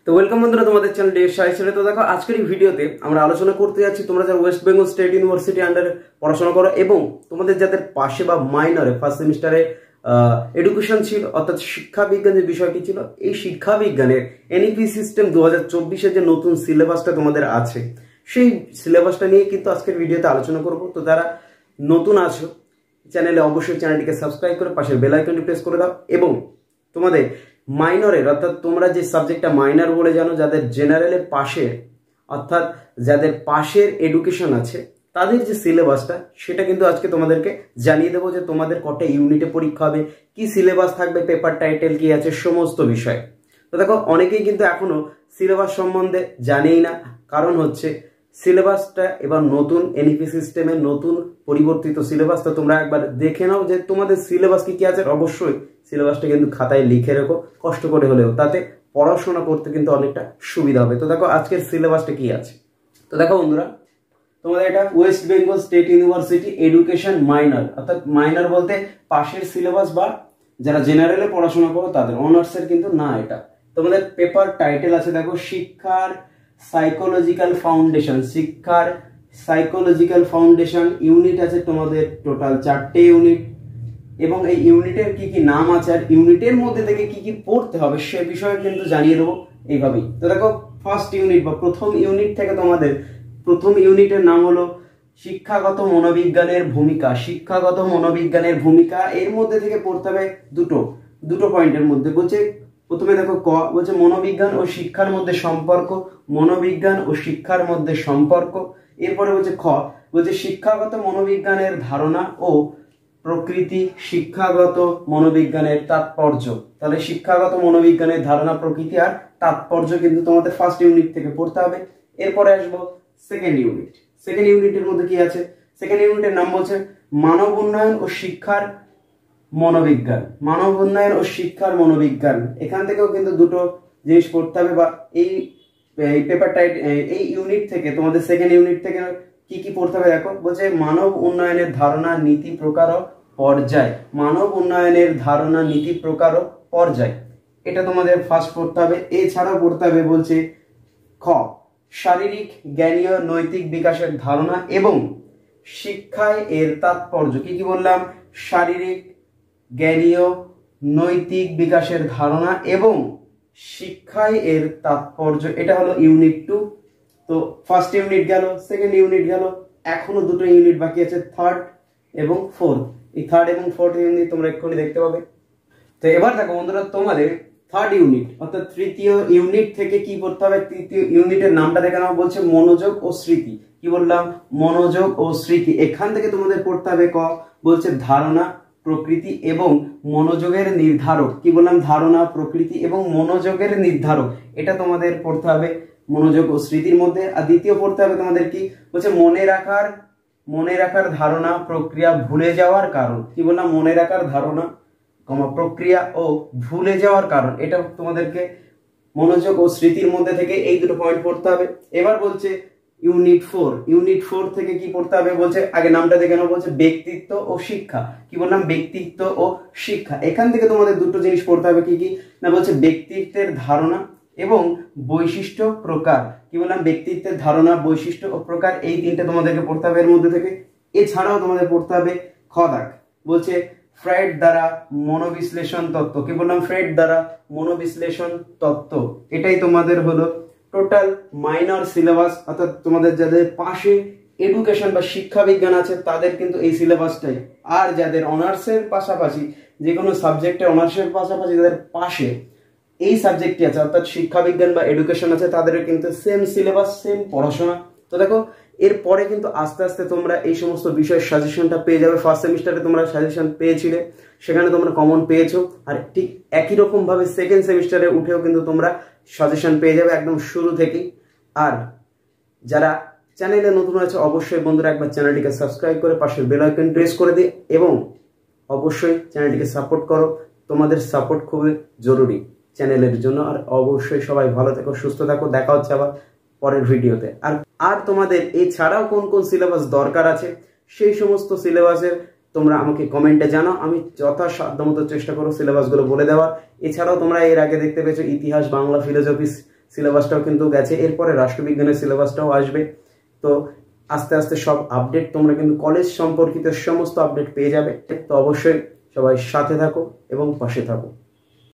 তো ওয়েলকাম বন্ধুরা তোমাদের চ্যানেল ডে সাইসেলে। তো দেখো আজকের এই ভিডিওতে আমরা আলোচনা করতে যাচ্ছি তোমরা যারা ওয়েস্ট বেঙ্গল স্টেট ইউনিভার্সিটি আন্ডারে পড়াশোনা করো এবং তোমাদের যাদের পাশে বা মাইনরে ফার্স্ট সেমিস্টারে এডুকেশন ছিল অর্থাৎ শিক্ষা বিজ্ঞান যে বিষয়টি ছিল, এই শিক্ষা বিজ্ঞানের এনইপি সিস্টেম 2024-এর যে নতুন সিলেবাসটা তোমাদের আছে সেই সিলেবাসটা নিয়ে কিন্তু আজকের ভিডিওতে আলোচনা করব। তো যারা নতুন আছো চ্যানেলে অবশ্যই চ্যানেলটিকে সাবস্ক্রাইব করে পাশের বেল আইকনটি প্রেস করে দাও এবং তোমাদের মাইনরের অর্থাৎ তোমরা যে সাবজেক্টটা মাইনর বলে জানো, যাদের জেনারেলের পাশে অর্থাৎ যাদের পাশের এডুকেশন আছে তাদের যে সিলেবাসটা সেটা কিন্তু আজকে তোমাদেরকে জানিয়ে দেবো যে তোমাদের কটা ইউনিটে পরীক্ষা হবে, কি সিলেবাস থাকবে, পেপার টাইটেল কি আছে, সমস্ত বিষয়। তো দেখো অনেকেই কিন্তু এখনো সিলেবাস সম্বন্ধে জানেই না, কারণ হচ্ছে সিলেবাসটা এবার নতুন এনইপি সিস্টেমের নতুন পরিবর্তিত সিলেবাস। তো তোমরা একবার দেখে নাও যে তোমাদের সিলেবাস কি আছে। অবশ্যই সিলেবাসটা কিন্তু খাতায় লিখে রেখো কষ্ট করে হলেও, তাতে পড়াশোনা করতে কিন্তু অনেকটা সুবিধা হবে। তো দেখো আজকের সিলেবাসটা কি আছে। তো দেখো বন্ধুরা, তোমাদের এটা West Bengal state university education minor, অর্থাৎ মাইনর বলতে পাশের সিলেবাস বা যারা জেনারেলে পড়াশোনা করো তাদের, অনার্সের কিন্তু না। এটা তোমাদের পেপার টাইটেল আছে দেখো, শিক্ষার সাইকোলজিক্যাল ফাউন্ডেশন। শিক্ষার সাইকোলজিক্যাল ফাউন্ডেশন ইউনিট আছে তোমাদের টোটাল 4টে ইউনিট এবং এই ইউনিটের কি কি নাম আছে আর ইউনিটের মধ্যে থেকে কি কি পড়তে হবে সে বিষয়ে কিন্তু জানিয়ে দেবো এইভাবেই। তো দেখো ফার্স্ট ইউনিট বা প্রথম ইউনিট থেকে তোমাদের প্রথম ইউনিটের নাম হলো শিক্ষাগত মনোবিজ্ঞানের ভূমিকা। শিক্ষাগত মনোবিজ্ঞানের ভূমিকা, এর মধ্যে থেকে পড়তে হবে দুটো পয়েন্টের মধ্যে। বলছে প্রথমে দেখো ক বলছে মনোবিজ্ঞান ও শিক্ষার মধ্যে সম্পর্ক, মনোবিজ্ঞান ও শিক্ষার মধ্যে সম্পর্ক। এরপরে বলছে খ বলছে শিক্ষাগত মনোবিজ্ঞানের ধারণা ও প্রকৃতি, শিক্ষাগত মনোবিজ্ঞানের তাৎপর্য। তাহলে শিক্ষাগত মনোবিজ্ঞানের ধারণা, প্রকৃতি আর তাৎপর্য কিন্তু তোমাদের ফার্স্ট ইউনিট থেকে পড়তে হবে। এরপরে আসবো সেকেন্ড ইউনিট। সেকেন্ড ইউনিটের মধ্যে কি আছে? সেকেন্ড ইউনিটের নাম বলছে মানব উন্নয়ন ও শিক্ষার মনোবিজ্ঞান। মানব উন্নয়ন ও শিক্ষার মনোবিজ্ঞান, এখান থেকেও কিন্তু দুটো জিনিস পড়তে হবে বা এই পেপারটা এই ইউনিট থেকে তোমাদের সেকেন্ড ইউনিট থেকে কি কি পড়তে হবে দেখো। বলছে মানব উন্নয়নের ধারণা, নীতি, প্রকার ও পর্যায়। মানব উন্নয়নের ধারণা, নীতি, প্রকার ও পর্যায়, এটা তোমাদের ফার্স্ট পড়তে হবে। এছাড়াও পড়তে হবে বলছে খ শারীরিক, জ্ঞানীয়, নৈতিক বিকাশের ধারণা এবং শিক্ষায় এর তাৎপর্য। কি কি বললাম? শারীরিক, জ্ঞানীয়, নৈতিক বিকাশের ধারণা এবং শিক্ষায় এর তাৎপর্য, এটা হলো ইউনিট 2। তো ফার্স্ট ইউনিট গেল, সেকেন্ড ইউনিট গেল, এখনো দুটো ইউনিট বাকি আছে, থার্ড এবং ফোর্থ। এই থার্ড এবং ফোর্থ ইউনিট তোমরা এক্ষুনি দেখতে পাবে। তো এবার দেখো বন্ধুরা, তোমাদের থার্ড ইউনিট অর্থাৎ তৃতীয় ইউনিট থেকে কি পড়তে হবে। তৃতীয় ইউনিটের নামটা দেখে নাও, বলছে মনোযোগ ও স্মৃতি। কি বললাম? মনোযোগ ও স্মৃতি। এখান থেকে তোমাদের পড়তে হবে ক বলছে ধারণা, প্রকৃতি এবং মনোযোগের নির্ধারক। কি বললাম? ধারণা, প্রকৃতি এবং মনোযোগের নির্ধারক, এটা তোমাদের পড়তে হবে মনোযোগ ও স্মৃতির মধ্যে। আর দ্বিতীয় পড়তে হবে তোমাদের কি বলছে মনে রাখার ধারণা, প্রক্রিয়া, ভুলে যাওয়ার কারণ। কি বললাম? মনে রাখার ধারণা, প্রক্রিয়া ও ভুলে যাওয়ার কারণ, এটা তোমাদেরকে মনোযোগ ও স্মৃতির মধ্যে থেকে এই দুটো পয়েন্ট পড়তে হবে। এবার বলছে ইউনিট 4। ইউনিট 4 থেকে কি পড়তে হবে বলছে, আগে নামটা দেখে নাও, বলছে ব্যক্তিত্ব ও শিক্ষা। কি বললাম? ব্যক্তিত্ব ও শিক্ষা। এখান থেকে তোমাদের দুটো জিনিস পড়তে হবে। কি কি না বলছে ব্যক্তিত্বের ধারণা এবং বৈশিষ্ট্য প্রকার। কি বললাম? ব্যক্তিত্বের ধারণা, বৈশিষ্ট্য ও প্রকার, এই তিনটে তোমাদেরকে পড়তে হবে এর মধ্যে থেকে। এছাড়াও তোমাদের পড়তে হবে খ দাগ, বলছে ফ্রয়েড দ্বারা মনোবিশ্লেষণ তত্ত্ব। কি বললাম? ফ্রয়েড দ্বারা মনোবিশ্লেষণ তত্ত্ব, এটাই তোমাদের হলো টোটাল মাইনর সিলেবাস। অর্থাৎ তোমাদের যাদের পাশে এডুকেশন বা শিক্ষা বিজ্ঞান আছে তাদের কিন্তু এই সিলেবাসটাই। আর যাদের অনার্সের পাশাপাশি যে কোনো সাবজেক্টে অনার্সের পাশাপাশি যাদের পাশে এই সাবজেক্টটি আছে অর্থাৎ শিক্ষা বিজ্ঞান বা এডুকেশন আছে তাদেরও কিন্তু সেম সিলেবাস, সেম পড়াশোনা। তো দেখো এরপরে কিন্তু আস্তে আস্তে তোমরা এই সমস্ত বিষয়ের সাজেশনটা পেয়ে যাবে। ফার্স্ট সেমিস্টারে তোমরা সাজেশন পেয়েছিলে, সেখানে তোমরা কমন পেয়েছো, আর ঠিক একই রকম ভাবে সেকেন্ড সেমিস্টারে উঠেও কিন্তু তোমরা সাজেশন পেয়ে যাবে একদম শুরু থেকেই। আর যারা চ্যানেলে নতুন আছে অবশ্যই বন্ধুরা একবার চ্যানেলটিকে সাবস্ক্রাইব করে পাশের বেল আইকন প্রেস করে দিই এবং অবশ্যই চ্যানেলটিকে সাপোর্ট করো। তোমাদের সাপোর্ট খুবই জরুরি চ্যানেলের জন্য। আর অবশ্যই সবাই ভালো থাকো, সুস্থ থাকো। দেখা হচ্ছে আবার পরের ভিডিওতে। আর তোমাদের এছাড়াও কোন কোন সিলেবাস দরকার আছে সেই সমস্ত সিলেবাসের তোমরা আমাকে কমেন্টে জানাও, আমি যথাসাধ্যমতো চেষ্টা করব সিলেবাসগুলো বলে দেওয়ার। এছাড়াও তোমরা এর আগে দেখতে পেয়েছো ইতিহাস, বাংলা, ফিলোসফি সিলেবাসটাও কিন্তু গেছে, এরপরে রাষ্ট্রবিজ্ঞানের সিলেবাসটাও আসবে। তো আস্তে আস্তে সব আপডেট তোমরা কিন্তু কলেজ সম্পর্কিত সমস্ত আপডেট পেয়ে যাবে। তো অবশ্যই সবাই সাথে থাকো এবং পাশে থাকো।